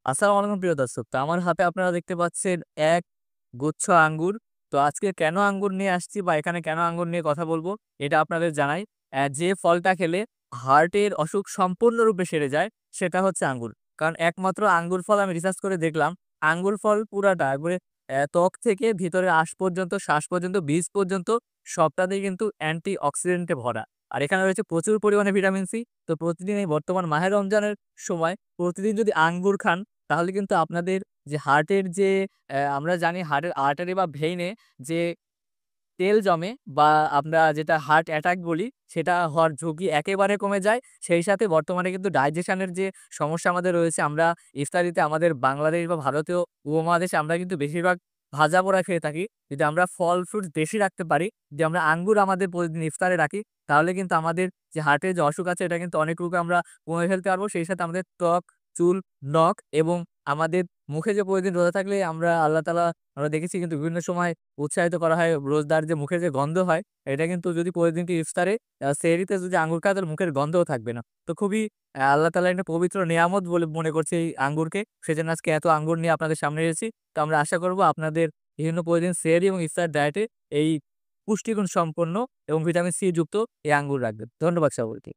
আসসালামু আলাইকুম প্রিয় দর্শক। তো আমার হাতে আপনারা দেখতে পাচ্ছেন এক গুচ্ছ আঙ্গুর। তো আজকে কেন আঙ্গুর নিয়ে আসছি বা এখানে কেন আঙ্গুর নিয়ে কথা বলবো এটা আপনাদের জানাই। যে ফলটা খেলে হার্টের অসুখ সম্পূর্ণরূপে সেরে যায় সেটা হচ্ছে আঙ্গুর। কারণ একমাত্র আঙ্গুর ফল আমি রিসার্চ করে দেখলাম, আঙ্গুর ফল পুরাটা একবারে ত্বক থেকে ভিতরের আঁশ পর্যন্ত, শ্বাস পর্যন্ত, বীজ পর্যন্ত সবটাতেই কিন্তু অ্যান্টি অক্সিডেন্টে ভরা। আর এখানে রয়েছে প্রচুর পরিমাণে ভিটামিন সি। তো প্রতিদিন এই বর্তমান মাহে রমজানের সময় প্রতিদিন যদি আঙ্গুর খান তাহলে কিন্তু আপনাদের যে হার্টের যে আমরা জানি হার্টের আর্টারি বা ভেইনে যে তেল জমে বা আমরা যেটা হার্ট অ্যাটাক বলি, সেটা হওয়ার ঝুঁকি একেবারে কমে যায়। সেই সাথে বর্তমানে কিন্তু ডাইজেশনের যে সমস্যা আমাদের রয়েছে, আমরা ইফতারিতে আমাদের বাংলাদেশ বা ভারতীয় উপমহাদেশে আমরা কিন্তু বেশিরভাগ ভাজা-পোড়া খেয়ে থাকি। যদি আমরা ফল-ফ্রুটস বেশি রাখতে পারি, যদি আমরা আঙ্গুর আমাদের প্রতিদিন ইফতারে রাখি, তাহলে কিন্তু আমাদের যে হার্টের যে অসুখ আছে, এটা কিন্তু অনেকটুকু আমরা কমে ফেলতে পারবো। সেই সাথে আমাদের ত্বক, চুল, নখ এবং আমাদের মুখে যে প্রতিদিন রোজা থাকলে আল্লাহ তাআলা আমরা দেখেছি কিন্তু বিভিন্ন সময় উৎসাহিত করা হয়। রোজদার যে মুখে যে গন্ধ হয়, এটা কিন্তু যদি প্রতিদিনকে ইফতারে সেহরিতে যদি আঙ্গুর খায় তাহলে মুখের গন্ধও থাকবে না। তো খুবই আল্লাহ তাআলার একটা পবিত্র নেয়ামত বলে মনে করছি এই আঙ্গুরকে। সেজন্য আজকে এত আঙ্গুর নিয়ে আপনাদের সামনে এসেছি। তো আমরা আশা করব আপনাদের বিভিন্ন প্রতিদিন সেহরি এবং ইফতার ডায়েটে এই পুষ্টিগুণ সম্পন্ন এবং ভিটামিন সি যুক্ত এই আঙ্গুর রাখবেন। ধন্যবাদ সকলকে।